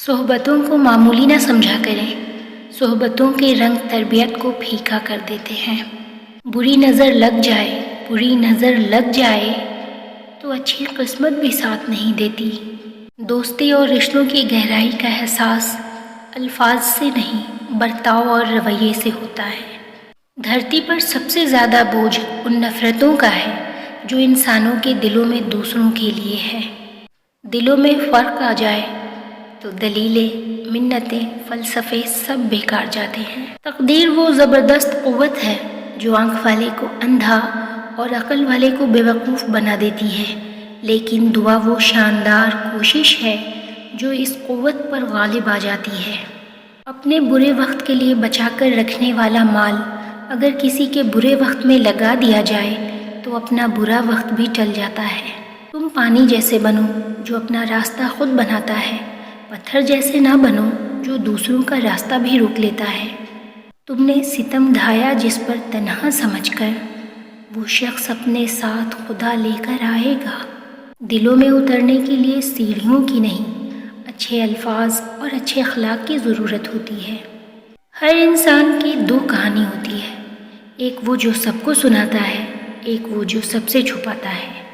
صحبتوں کو معمولی نہ سمجھا کریں، صحبتوں کے رنگ تربیت کو پھیکا کر دیتے ہیں۔ بری نظر لگ جائے تو اچھی قسمت بھی ساتھ نہیں دیتی۔ دوستی اور رشتوں کی گہرائی کا احساس الفاظ سے نہیں، برتاؤ اور رویے سے ہوتا ہے۔ دھرتی پر سب سے زیادہ بوجھ ان نفرتوں کا ہے جو انسانوں کے دلوں میں دوسروں کے لیے ہے۔ دلوں میں فرق آ جائے تو دلیلیں، منتیں، فلسفے سب بیکار جاتے ہیں۔ تقدیر وہ زبردست قوت ہے جو آنکھ والے کو اندھا اور عقل والے کو بے وقوف بنا دیتی ہے، لیکن دعا وہ شاندار کوشش ہے جو اس قوت پر غالب آ جاتی ہے۔ اپنے برے وقت کے لیے بچا کر رکھنے والا مال اگر کسی کے برے وقت میں لگا دیا جائے تو اپنا برا وقت بھی ٹل جاتا ہے۔ تم پانی جیسے بنو جو اپنا راستہ خود بناتا ہے، پتھر جیسے نہ بنو جو دوسروں کا راستہ بھی روک لیتا ہے۔ تم نے ستم ڈھایا جس پر تنہا سمجھ کر، وہ شخص اپنے ساتھ خدا لے کر آئے گا۔ دلوں میں اترنے کے لیے سیڑھیوں کی نہیں، اچھے الفاظ اور اچھے اخلاق کی ضرورت ہوتی ہے۔ ہر انسان کی دو کہانی ہوتی ہے، ایک وہ جو سب کو سناتا ہے، ایک وہ جو سب سے چھپاتا ہے۔